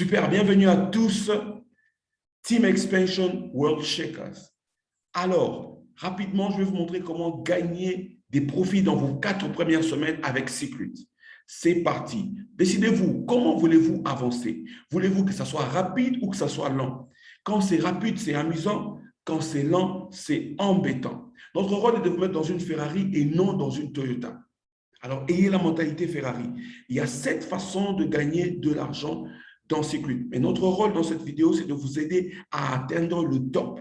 Super, bienvenue à tous, Team Expansion World Shakers. Alors, rapidement, je vais vous montrer comment gagner des profits dans vos 4 premières semaines avec Secret. C'est parti. Décidez-vous, comment voulez-vous avancer? Voulez-vous que ça soit rapide ou que ça soit lent? Quand c'est rapide, c'est amusant. Quand c'est lent, c'est embêtant. Notre rôle est de vous mettre dans une Ferrari et non dans une Toyota. Alors, ayez la mentalité Ferrari. Il y a 7 façons de gagner de l'argent dans Secret. Et notre rôle dans cette vidéo, c'est de vous aider à atteindre le top.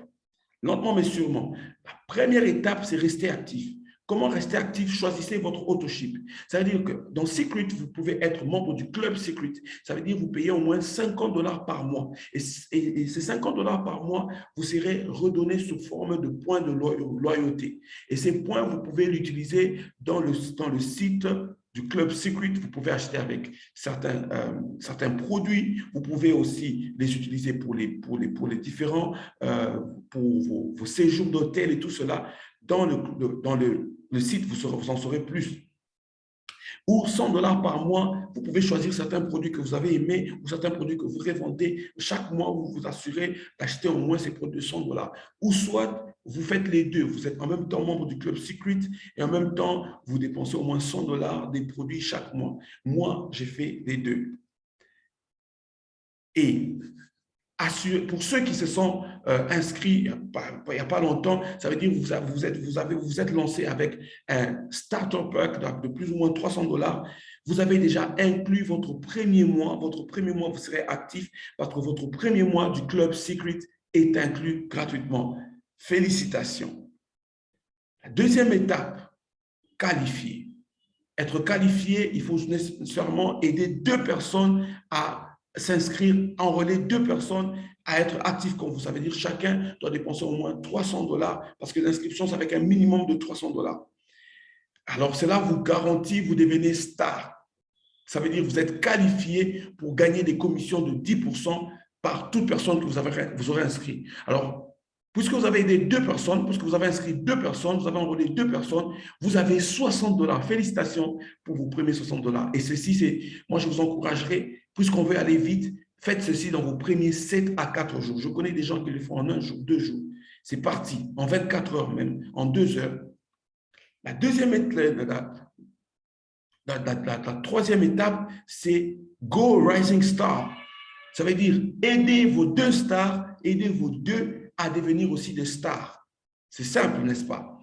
Lentement mais sûrement. La première étape, c'est rester actif. Comment rester actif? Choisissez votre autoship. Ça veut dire que dans Secret, vous pouvez être membre du club Secret. Ça veut dire que vous payez au moins 50 $ par mois. Et ces 50 $ par mois, vous serez redonnés sous forme de points de loyauté. Et ces points, vous pouvez l'utiliser dans le site du club Secret. Vous pouvez acheter avec certains produits. Vous pouvez aussi les utiliser pour les différents, pour vos séjours d'hôtel et tout cela. Dans le site, vous en saurez plus. Ou 100 $ par mois, vous pouvez choisir certains produits que vous avez aimés ou certains produits que vous revendez. Chaque mois, vous vous assurez d'acheter au moins ces produits de 100 $. Ou soit, vous faites les deux. Vous êtes en même temps membre du Club Secret et en même temps, vous dépensez au moins 100 $ des produits chaque mois. Moi, j'ai fait les deux. Et pour ceux qui se sont inscrits il n'y a pas longtemps, ça veut dire que vous êtes lancé avec un starter pack de plus ou moins 300 $. Vous avez déjà inclus votre premier mois. Votre premier mois, vous serez actif parce que votre premier mois du Club Secret est inclus gratuitement. Félicitations. La deuxième étape, qualifier. Être qualifié, il faut nécessairement aider 2 personnes à s'inscrire, enrôler 2 personnes à être actifs comme vous. Ça veut dire que chacun doit dépenser au moins 300 $ parce que l'inscription, c'est avec un minimum de 300 $. Alors, cela vous garantit, vous devenez star. Ça veut dire que vous êtes qualifié pour gagner des commissions de 10% par toute personne que vous aurez inscrit. Alors, puisque vous avez aidé 2 personnes, puisque vous avez inscrit 2 personnes, vous avez enrôlé 2 personnes, vous avez 60 $. Félicitations pour vos premiers 60 $. Et ceci, c'est, moi, je vous encouragerai, puisqu'on veut aller vite, faites ceci dans vos premiers 7 à 4 jours. Je connais des gens qui le font en 1 jour, 2 jours. C'est parti, en 24 heures même, en 2 heures. La deuxième étape, la troisième étape, c'est Go Rising Star. Ça veut dire aider vos 2 stars, aider vos 2 à devenir aussi des stars. C'est simple, n'est-ce pas?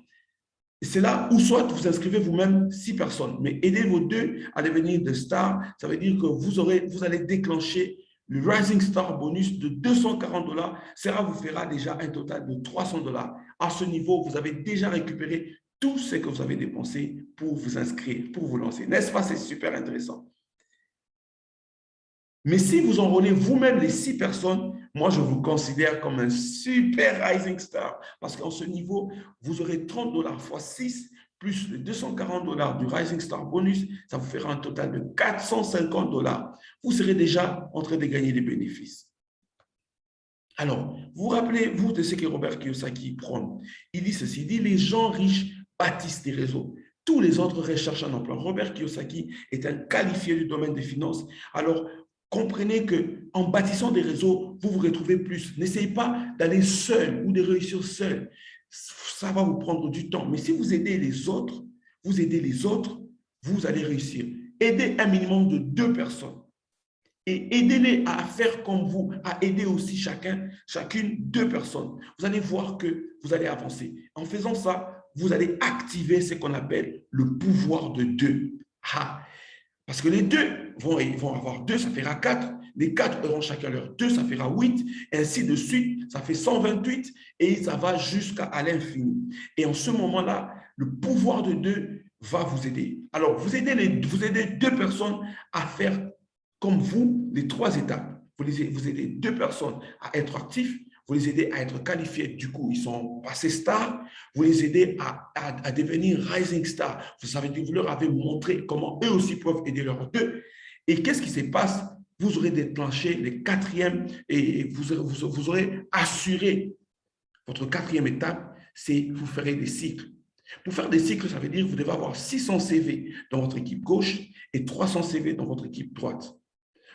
C'est là où soit vous inscrivez vous-même 6 personnes, mais aider vos 2 à devenir des stars, ça veut dire que vous allez déclencher le Rising Star bonus de 240 $. Cela vous fera déjà un total de 300 $. À ce niveau, vous avez déjà récupéré tout ce que vous avez dépensé pour vous inscrire, pour vous lancer. N'est-ce pas? C'est super intéressant. Mais si vous enrôlez vous-même les 6 personnes, moi, je vous considère comme un super Rising Star parce qu'en ce niveau, vous aurez 30 $ fois 6 plus les 240 $ du Rising Star bonus, ça vous fera un total de 450 $. Vous serez déjà en train de gagner des bénéfices. Alors, vous rappelez-vous de ce que Robert Kiyosaki prône. Il dit ceci, il dit « Les gens riches bâtissent des réseaux. Tous les autres recherchent un emploi. » Robert Kiyosaki est un qualifié du domaine des finances. Alors, comprenez qu'en bâtissant des réseaux, vous vous retrouvez plus. N'essayez pas d'aller seul ou de réussir seul. Ça va vous prendre du temps. Mais si vous aidez les autres, vous allez réussir. Aidez un minimum de 2 personnes. Et aidez-les à faire comme vous, à aider aussi chacune 2 personnes. Vous allez voir que vous allez avancer. En faisant ça, vous allez activer ce qu'on appelle le pouvoir de 2. Parce que les 2 vont avoir 2, ça fera 4. Les 4 auront chacun leur 2, ça fera 8. Ainsi de suite, ça fait 128 et ça va jusqu'à l'infini. Et en ce moment-là, le pouvoir de 2 va vous aider. Alors, vous aidez 2 personnes à faire comme vous les 3 étapes. Vous aidez 2 personnes à être actifs, vous les aidez à être qualifiés, du coup, ils sont passés stars, vous les aidez à devenir rising star. Vous savez, vous leur avez montré comment eux aussi peuvent aider leurs 2. Et qu'est-ce qui se passe? Vous aurez déclenché les 4e et vous aurez assuré votre 4e étape, c'est vous ferez des cycles. Pour faire des cycles, ça veut dire que vous devez avoir 600 CV dans votre équipe gauche et 300 CV dans votre équipe droite.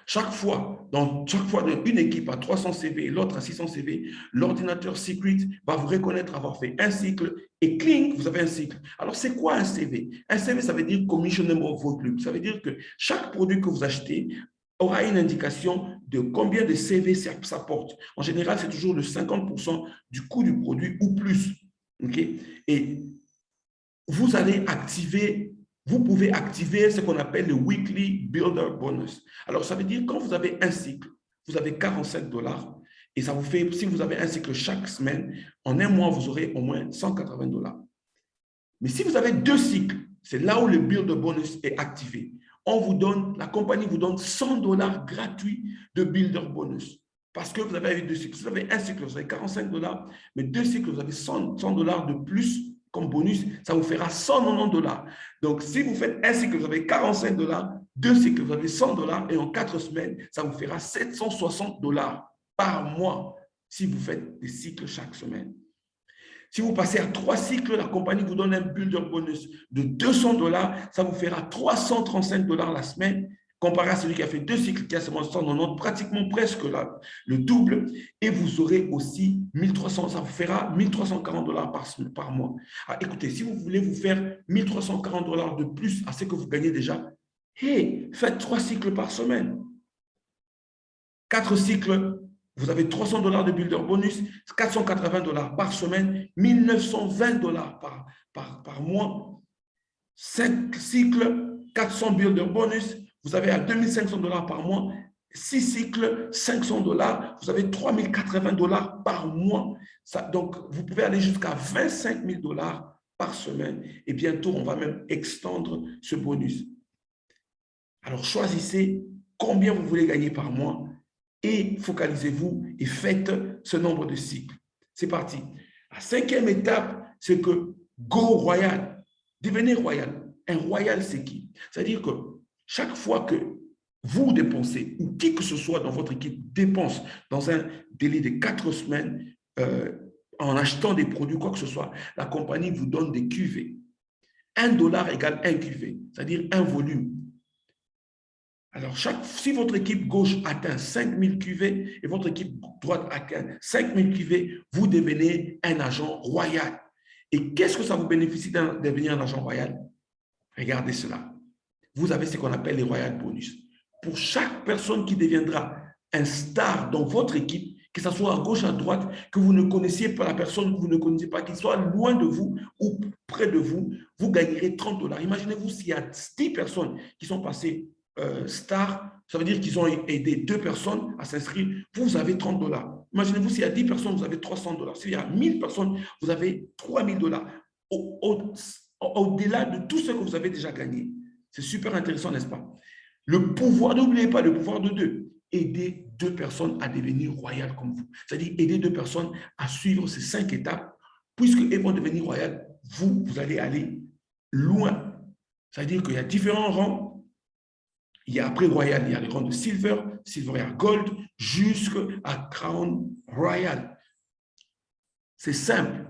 Chaque fois, une équipe a 300 CV et l'autre a 600 CV, l'ordinateur Secret va vous reconnaître avoir fait un cycle et cling, vous avez un cycle. Alors, c'est quoi un CV? Un CV, ça veut dire Commissionable Volume. Ça veut dire que chaque produit que vous achetez aura une indication de combien de CV ça porte. En général, c'est toujours le 50% du coût du produit ou plus. Okay? Et vous allez activer, vous pouvez activer ce qu'on appelle le Weekly Builder Bonus. Alors, ça veut dire quand vous avez un cycle, vous avez 47 $ et ça vous fait, si vous avez un cycle chaque semaine, en un mois, vous aurez au moins 180 $. Mais si vous avez 2 cycles, c'est là où le Builder Bonus est activé. La compagnie vous donne 100 $ gratuits de Builder Bonus. Parce que vous avez eu 2 cycles. Si vous avez un cycle, vous avez 45 $, mais 2 cycles, vous avez 100 $ de plus comme bonus, ça vous fera 190 $. Donc, si vous faites un cycle, vous avez 45 $, 2 cycles, vous avez 100 $, et en 4 semaines, ça vous fera 760 $ par mois si vous faites des cycles chaque semaine. Si vous passez à 3 cycles, la compagnie vous donne un builder bonus de 200 $, ça vous fera 335 $ la semaine, comparé à celui qui a fait 2 cycles, qui a seulement 190, pratiquement presque le double. Et vous aurez aussi 1300, ça vous fera 1340 $ par mois. Alors, écoutez, si vous voulez vous faire 1340 $ de plus à ce que vous gagnez déjà, hey, faites 3 cycles par semaine. 4 cycles, vous avez 300 $ de builder bonus, 480 $ par semaine, 1920 $ par mois. 5 cycles, 400 builder bonus, vous avez à 2500 $ par mois. 6 cycles, 500 $, vous avez 3080 $ par mois. Donc, vous pouvez aller jusqu'à 25 000 $ par semaine. Et bientôt, on va même extendre ce bonus. Alors, choisissez combien vous voulez gagner par mois et focalisez-vous et faites ce nombre de cycles. C'est parti. La 5e étape, c'est que go royal. Devenez royal. Un royal, c'est qui? C'est-à-dire que chaque fois que vous dépensez ou qui que ce soit dans votre équipe dépense dans un délai de 4 semaines en achetant des produits, quoi que ce soit, la compagnie vous donne des QV. 1 $ égale 1 QV, c'est-à-dire un volume. Alors, si votre équipe gauche atteint 5000 QV et votre équipe droite atteint 5000 QV, vous devenez un agent royal. Et qu'est-ce que ça vous bénéficie de devenir un agent royal? Regardez cela. Vous avez ce qu'on appelle les royal bonus. Pour chaque personne qui deviendra un star dans votre équipe, que ce soit à gauche, à droite, que vous ne connaissiez pas la personne, que vous ne connaissiez pas, qu'il soit loin de vous ou près de vous, vous gagnerez 30 $. Imaginez-vous s'il y a 10 personnes qui sont passées star, ça veut dire qu'ils ont aidé 2 personnes à s'inscrire, vous avez 30 $. Imaginez-vous s'il y a 10 personnes, vous avez 300 $. S'il y a 1000 personnes, vous avez 3000 $. Au-delà de tout ce que vous avez déjà gagné. C'est super intéressant, n'est-ce pas? Le pouvoir, n'oubliez pas le pouvoir de 2. Aider 2 personnes à devenir royales comme vous. C'est-à-dire aider 2 personnes à suivre ces 5 étapes. Puisqu'elles vont devenir royales, vous allez aller loin. C'est-à-dire qu'il y a différents rangs. Il y a après royal, il y a les rangs de silver, silver et gold, jusqu'à crown royal. C'est simple.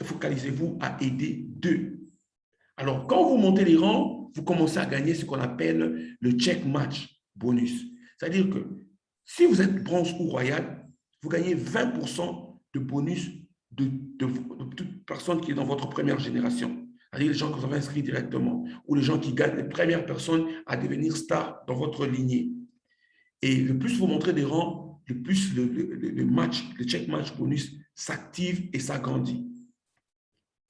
Focalisez-vous à aider 2. Alors, quand vous montez les rangs, vous commencez à gagner ce qu'on appelle le check match bonus. C'est-à-dire que si vous êtes bronze ou royal, vous gagnez 20% de bonus de toute personne qui est dans votre première génération. C'est-à-dire les gens que vous avez inscrits directement ou les gens qui gagnent les premières personnes à devenir stars dans votre lignée. Et le plus vous montrez des rangs, le plus le check match bonus s'active et s'agrandit.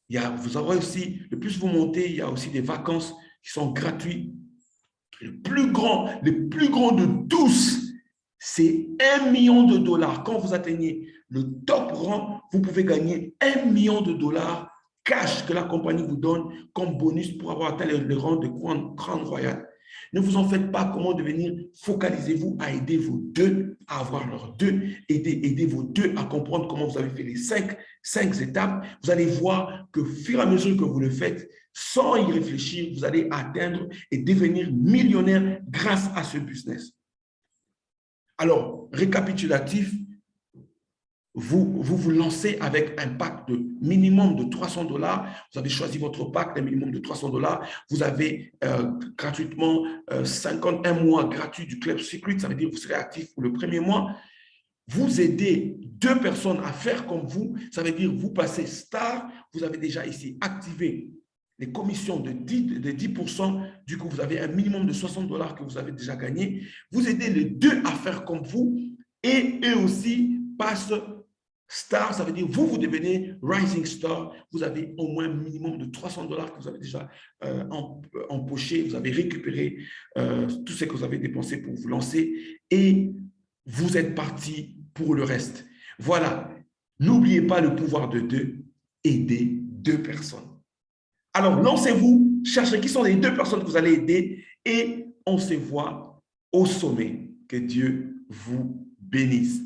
Vous aurez aussi, le plus vous montez, il y a aussi des vacances qui sont gratuites. Le plus grand de tous, c'est 1 million de $. Quand vous atteignez le top rang, vous pouvez gagner 1 million de $ cash que la compagnie vous donne comme bonus pour avoir atteint le rang de Crown Royal. Ne vous en faites pas comment devenir, focalisez-vous à aider vos 2 à avoir leurs 2, aider vos 2 à comprendre comment vous avez fait les 5 étapes. Vous allez voir que au fur et à mesure que vous le faites, sans y réfléchir, vous allez atteindre et devenir millionnaire grâce à ce business. Alors, récapitulatif, vous lancez avec un pack de minimum de 300 dollars. Vous avez choisi votre pack d'un minimum de 300 dollars. Vous avez gratuitement 51 mois gratuits du Club Secret. Ça veut dire que vous serez actif pour le premier mois. Vous aidez 2 personnes à faire comme vous. Ça veut dire que vous passez star. Vous avez déjà ici activé les commissions de 10%. Du coup, vous avez un minimum de 60 dollars que vous avez déjà gagné. Vous aidez les 2 à faire comme vous et eux aussi passent star. Ça veut dire vous devenez rising star. Vous avez au moins un minimum de 300 dollars que vous avez déjà empoché. Vous avez récupéré tout ce que vous avez dépensé pour vous lancer et vous êtes parti pour le reste. Voilà. N'oubliez pas le pouvoir de 2. Aider 2 personnes. Alors, lancez-vous, cherchez qui sont les 2 personnes que vous allez aider et on se voit au sommet. Que Dieu vous bénisse.